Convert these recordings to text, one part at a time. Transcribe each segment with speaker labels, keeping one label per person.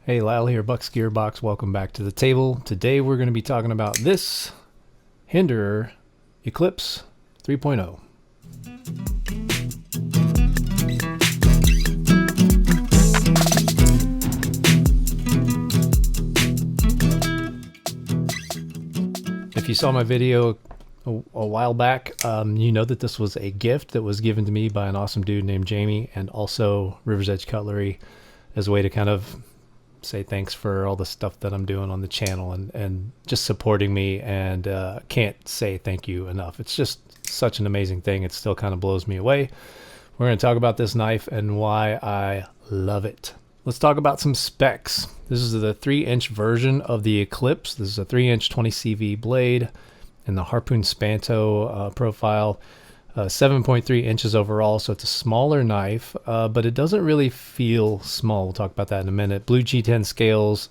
Speaker 1: Hey, Lyle here, Buck's Gearbox. Welcome back to the table. Today we're going to be talking about this Hinderer Eklipse 3.0. If you saw my video a while back, you know that this was a gift that was given to me by an awesome dude named Jamie, and also River's Edge Cutlery, as a way to kind of say thanks for all the stuff that I'm doing on the channel and just supporting me, and can't say thank you enough. It's just such an amazing thing. It still kind of blows me away. We're going to talk about this knife and why I love it. Let's talk about some specs. This is the 3-inch version of the Eklipse. This is a 3-inch 20CV blade in the Harpoon Spanto profile. 7.3 inches overall, so it's a smaller knife, but it doesn't really feel small. We'll talk about that in a minute. Blue G10 scales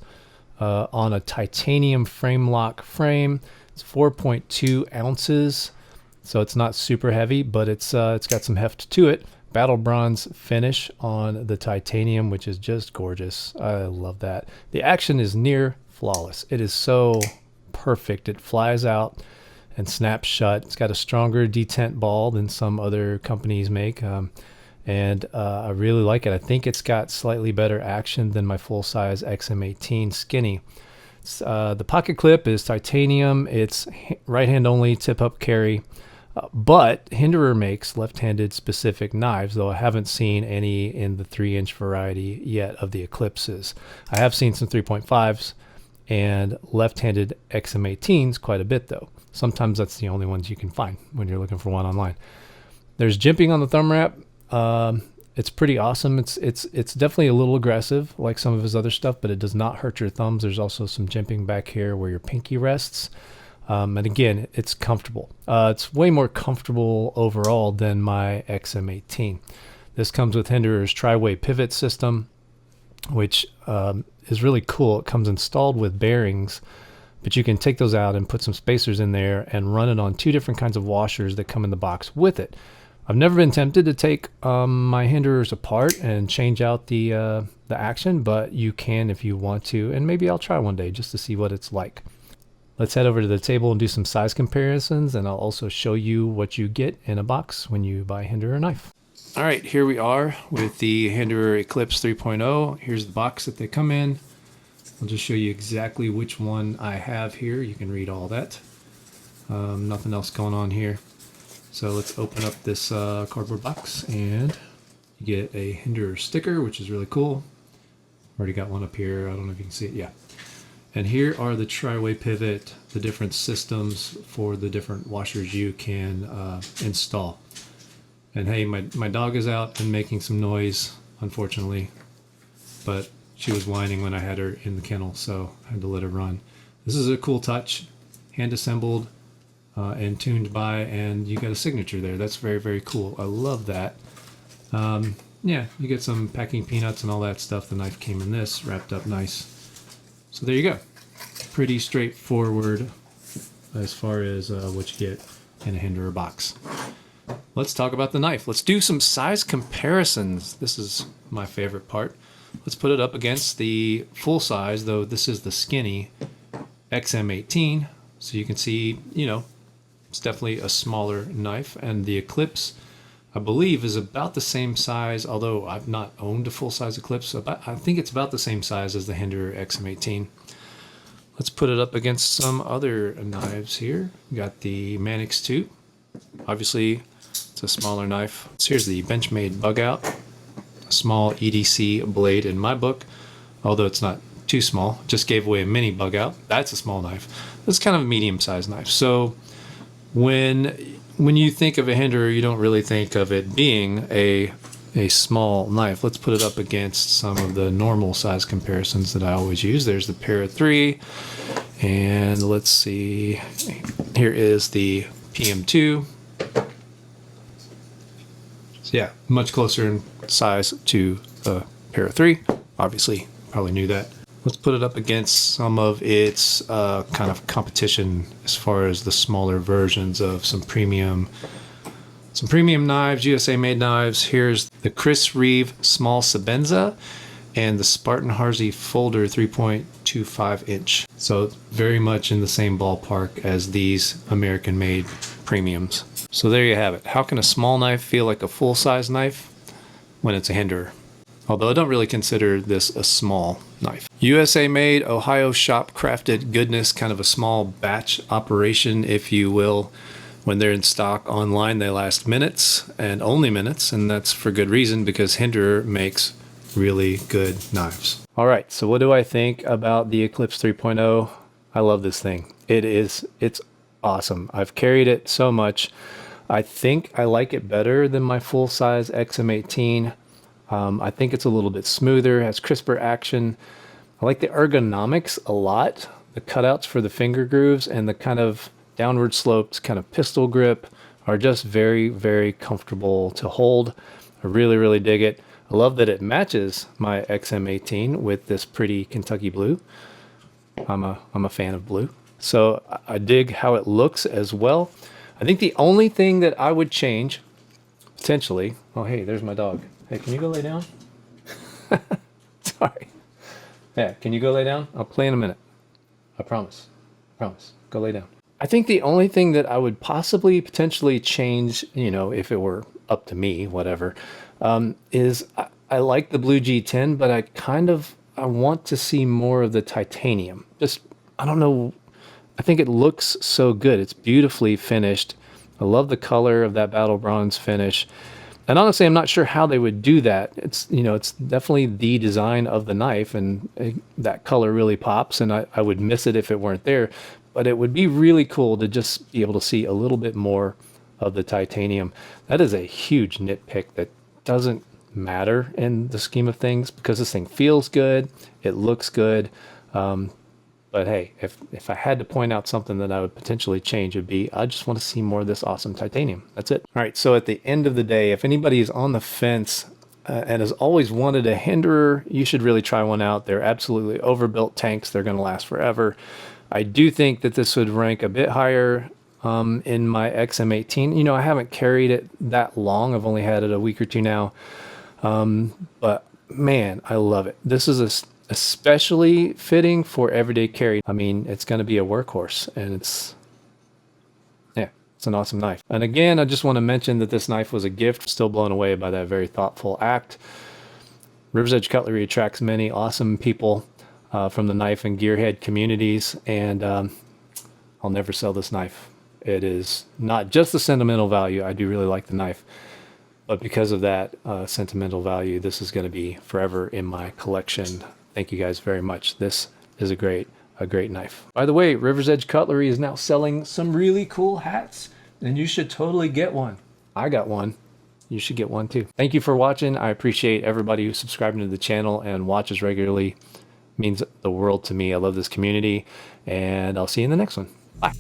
Speaker 1: on a titanium frame lock frame. It's 4.2 ounces, so it's not super heavy, but it's got some heft to it. Battle bronze finish on the titanium, which is just gorgeous. I love that. The action is near flawless. It is so perfect. It flies out and snaps shut. It's got a stronger detent ball than some other companies make, and I really like it. I think it's got slightly better action than my full-size XM18 Skinny. The pocket clip is titanium. It's right-hand only, tip-up carry, but Hinderer makes left-handed specific knives, though I haven't seen any in the 3-inch variety yet of the Eklipses. I have seen some 3.5s and left-handed XM18s quite a bit, though. Sometimes that's the only ones you can find when you're looking for one online. There's jimping on the thumb wrap. It's pretty awesome. It's definitely a little aggressive, like some of his other stuff, but it does not hurt your thumbs. There's also some jimping back here where your pinky rests. And again, it's comfortable. It's way more comfortable overall than my XM18. This comes with Hinderer's tri-way pivot system, which is really cool. It comes installed with bearings, but you can take those out and put some spacers in there and run it on 2 different kinds of washers that come in the box with it. I've never been tempted to take my Hinderers apart and change out the action, but you can if you want to, and maybe I'll try one day just to see what it's like. Let's head over to the table and do some size comparisons, and I'll also show you what you get in a box when you buy a Hinderer knife. All right, here we are with the Hinderer Eklipse 3.0. Here's the box that they come in. I'll just show you exactly which one I have here. You can read all that. Nothing else going on here. So let's open up this cardboard box, and you get a Hinderer sticker, which is really cool. Already got one up here. I don't know if you can see it. Yeah. And here are the tri-way pivot, the different systems for the different washers you can install. And hey, my dog is out and making some noise, unfortunately, but she was whining when I had her in the kennel, so I had to let her run. This is a cool touch, hand assembled and tuned by, and you got a signature there. That's very, very cool. I love that. Yeah, you get some packing peanuts and all that stuff. The knife came in this, wrapped up nice. So there you go. Pretty straightforward as far as what you get in a Hinderer box. Let's talk about the knife. Let's do some size comparisons. This is my favorite part. Let's put it up against the full size, though this is the Skinny XM18. So you can see, you know, it's definitely a smaller knife. And the Eklipse, I believe, is about the same size, although I've not owned a full-size Eklipse. I think it's about the same size as the Hinderer XM18. Let's put it up against some other knives here. We got the Manix 2. Obviously, it's a smaller knife. So here's the Benchmade Bug Out. A small EDC blade in my book, although it's not too small. Just gave away a mini Bug Out. That's a small knife. That's kind of a medium-sized knife. So when you think of a Hinderer, you don't really think of it being a small knife. Let's put it up against some of the normal size comparisons that I always use. There's the Para 3, and let's see. Here is the PM2. So yeah, much closer in size to the Para 3. Obviously, probably knew that. Let's put it up against some of its kind of competition as far as the smaller versions of some premium knives, USA made knives. Here's the Chris Reeve Small Sabenza, and the Spartan Harsey Folder 3.25 inch. So very much in the same ballpark as these American made premiums. So there you have it. How can a small knife feel like a full-size knife when it's a Hinderer? Although I don't really consider this a small knife. USA made, Ohio shop crafted goodness, kind of a small batch operation, if you will. When they're in stock online, they last minutes and only minutes, and that's for good reason because Hinderer makes really good knives. All right, so what do I think about the Eklipse 3.0? I love this thing. It's awesome. I've carried it so much. I think I like it better than my full-size XM18. I think it's a little bit smoother, has crisper action. I like the ergonomics a lot. The cutouts for the finger grooves and the kind of downward sloped kind of pistol grip are just very, very comfortable to hold. I really, really dig it. I love that it matches my XM18 with this pretty Kentucky blue. I'm a fan of blue. So I dig how it looks as well. I think the only thing that I would change, potentially, oh hey, there's my dog. Hey, can you go lay down? Sorry. Yeah, can you go lay down? I'll play in a minute. I promise. I promise. Go lay down. I think the only thing that I would possibly potentially change, you know, if it were up to me, whatever, is I like the blue G10, but I want to see more of the titanium. Just, I don't know. I think it looks so good. It's beautifully finished. I love the color of that battle bronze finish. And honestly, I'm not sure how they would do that. It's, you know, it's definitely the design of the knife, and that color really pops, and I would miss it if it weren't there. But it would be really cool to just be able to see a little bit more of the titanium. That is a huge nitpick that doesn't matter in the scheme of things because this thing feels good, it looks good. But hey, if I had to point out something that I would potentially change, it'd be I just want to see more of this awesome titanium. That's it. All right, so at the end of the day, if anybody is on the fence and has always wanted a Hinderer, you should really try one out. They're absolutely overbuilt tanks. They're going to last forever. I do think that this would rank a bit higher in my XM18. You know, I haven't carried it that long. I've only had it a week or two now. But man, I love it. This is especially fitting for everyday carry. I mean, it's going to be a workhorse, and it's an awesome knife. And again, I just want to mention that this knife was a gift. Still blown away by that very thoughtful act. River's Edge Cutlery attracts many awesome people from the knife and gearhead communities, and I'll never sell this knife. It is not just the sentimental value. I do really like the knife, but because of that sentimental value, this is going to be forever in my collection. Thank you guys very much. This is a great knife. By the way, River's Edge Cutlery is now selling some really cool hats, and you should totally get one. I got one. You should get one too. Thank you for watching. I appreciate everybody who's subscribing to the channel and watches regularly. It means the world to me. I love this community, and I'll see you in the next one. Bye.